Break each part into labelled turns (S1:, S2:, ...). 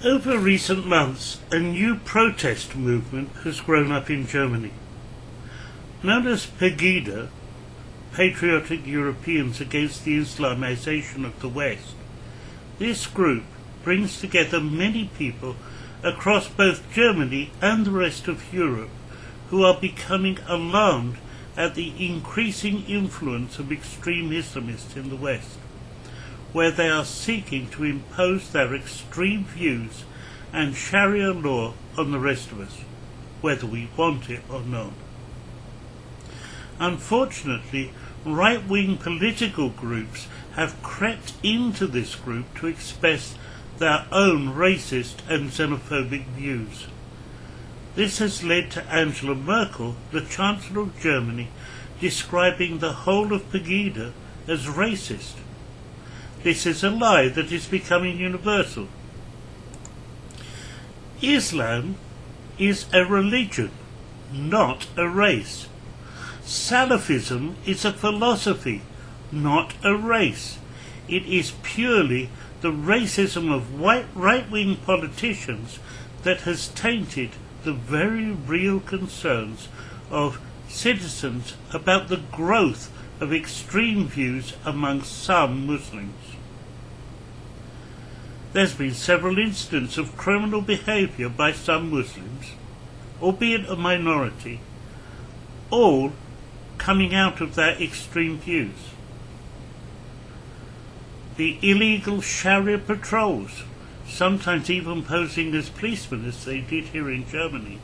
S1: Over recent months, a new protest movement has grown up in Germany. Known as Pegida, Patriotic Europeans Against the Islamization of the West, this group brings together many people across both Germany and the rest of Europe who are becoming alarmed at the increasing influence of extreme Islamists in the West, where they are seeking to impose their extreme views and Sharia law on the rest of us, whether we want it or not. Unfortunately, right-wing political groups have crept into this group to express their own racist and xenophobic views. This has led to Angela Merkel, the Chancellor of Germany, describing the whole of Pegida as racist. This is a lie that is becoming universal. Islam is a religion, not a race. Salafism is a philosophy, not a race. It is purely the racism of right-wing politicians that has tainted the very real concerns of citizens about the growth of extreme views among some Muslims. There's been several instances of criminal behaviour by some Muslims, albeit a minority, all coming out of their extreme views. The illegal Sharia patrols, sometimes even posing as policemen as they did here in Germany,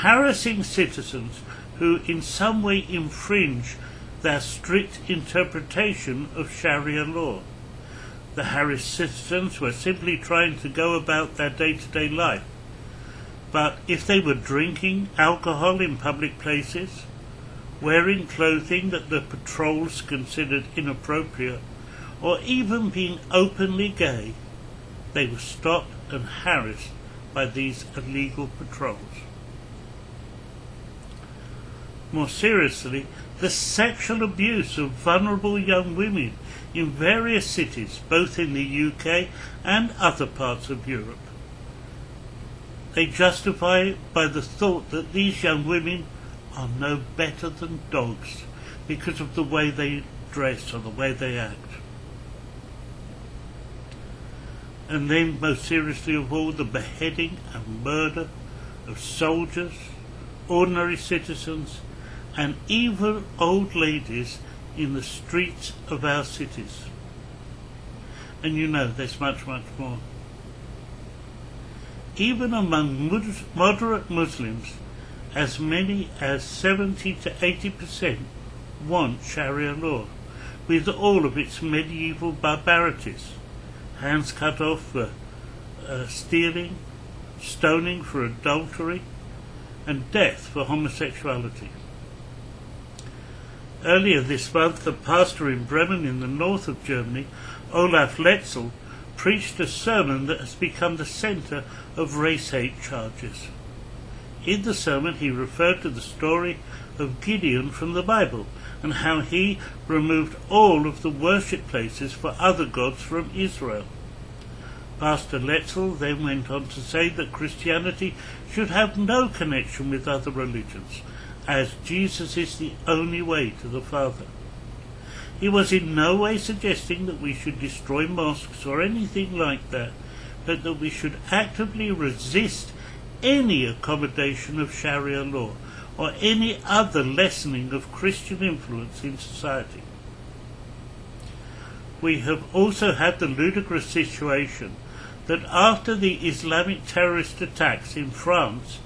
S1: harassing citizens who in some way infringe their strict interpretation of Sharia law. The harassed citizens were simply trying to go about their day-to-day life, but if they were drinking alcohol in public places, wearing clothing that the patrols considered inappropriate, or even being openly gay, they were stopped and harassed by these illegal patrols. More seriously, the sexual abuse of vulnerable young women in various cities, both in the UK and other parts of Europe. They justify it by the thought that these young women are no better than dogs because of the way they dress or the way they act. And then, most seriously of all, the beheading and murder of soldiers, ordinary citizens, and even old ladies in the streets of our cities. And you know, there's much, much more. Even among moderate Muslims, as many as 70 to 80% want Sharia law, with all of its medieval barbarities. Hands cut off for stealing, stoning for adultery, and death for homosexuality. Earlier this month, a pastor in Bremen in the north of Germany, Olaf Letzel, preached a sermon that has become the centre of race hate charges. In the sermon he referred to the story of Gideon from the Bible and how he removed all of the worship places for other gods from Israel. Pastor Letzel then went on to say that Christianity should have no connection with other religions, as Jesus is the only way to the Father. He was in no way suggesting that we should destroy mosques or anything like that, but that we should actively resist any accommodation of Sharia law or any other lessening of Christian influence in society. We have also had the ludicrous situation that after the Islamic terrorist attacks in France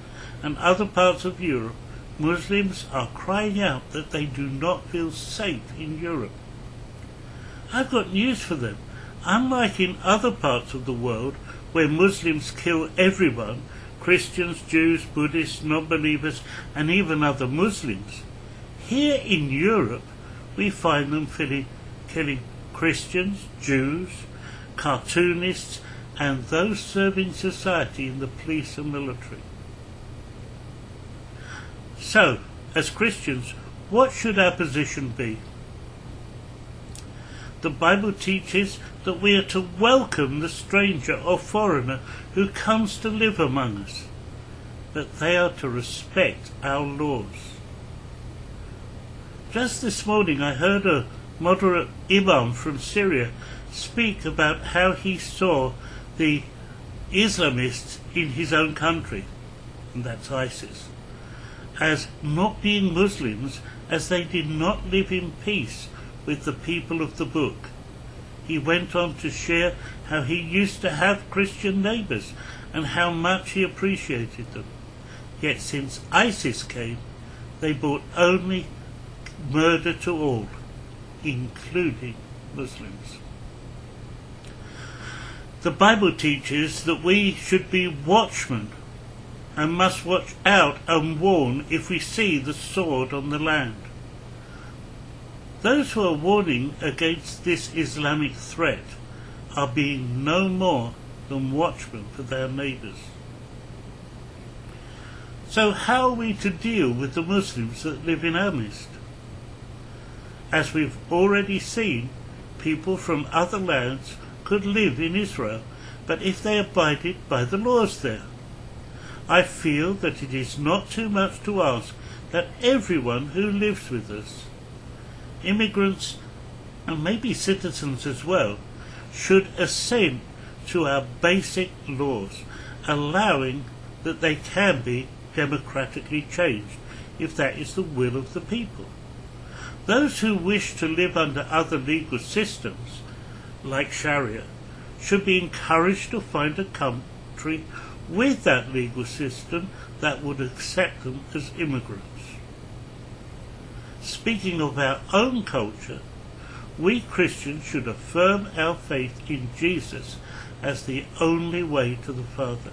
S1: and other parts of Europe, Muslims are crying out that they do not feel safe in Europe. I've got news for them. Unlike in other parts of the world where Muslims kill everyone, Christians, Jews, Buddhists, non-believers, and even other Muslims, here in Europe we find them killing Christians, Jews, cartoonists, and those serving society in the police and military. So, as Christians, what should our position be? The Bible teaches that we are to welcome the stranger or foreigner who comes to live among us, that they are to respect our laws. Just this morning I heard a moderate imam from Syria speak about how he saw the Islamists in his own country, and that's ISIS, as not being Muslims, as they did not live in peace with the people of the book. He went on to share how he used to have Christian neighbours and how much he appreciated them. Yet since ISIS came, they brought only murder to all, including Muslims. The Bible teaches that we should be watchmen and must watch out and warn if we see the sword on the land. Those who are warning against this Islamic threat are being no more than watchmen for their neighbours. So how are we to deal with the Muslims that live in our midst? As we've already seen, people from other lands could live in Israel, but if they abided by the laws there. I feel that it is not too much to ask that everyone who lives with us, immigrants and maybe citizens as well, should assent to our basic laws, allowing that they can be democratically changed if that is the will of the people. Those who wish to live under other legal systems, like Sharia, should be encouraged to find a country with that legal system that would accept them as immigrants. Speaking of our own culture, we Christians should affirm our faith in Jesus as the only way to the Father.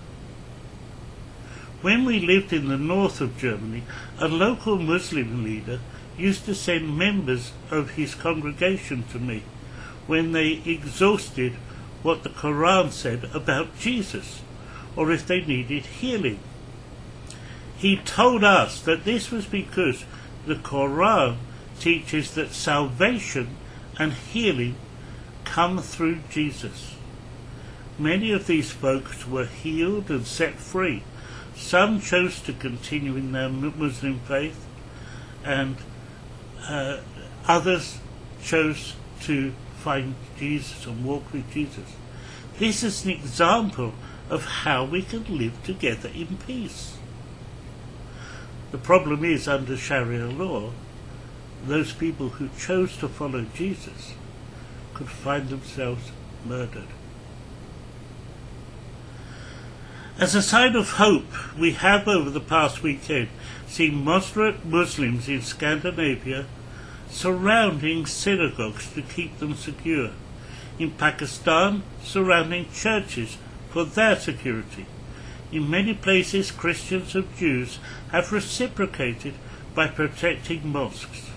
S1: When we lived in the north of Germany, a local Muslim leader used to send members of his congregation to me when they exhausted what the Quran said about Jesus, or if they needed healing. He told us that this was because the Quran teaches that salvation and healing come through Jesus. Many of these folks were healed and set free. Some chose to continue in their Muslim faith, and others chose to find Jesus and walk with Jesus. This is an example of how we can live together in peace. The problem is, under Sharia law, those people who chose to follow Jesus could find themselves murdered. As a sign of hope, we have over the past weekend seen moderate Muslims in Scandinavia surrounding synagogues to keep them secure. In Pakistan, surrounding churches for their security. In many places, Christians and Jews have reciprocated by protecting mosques.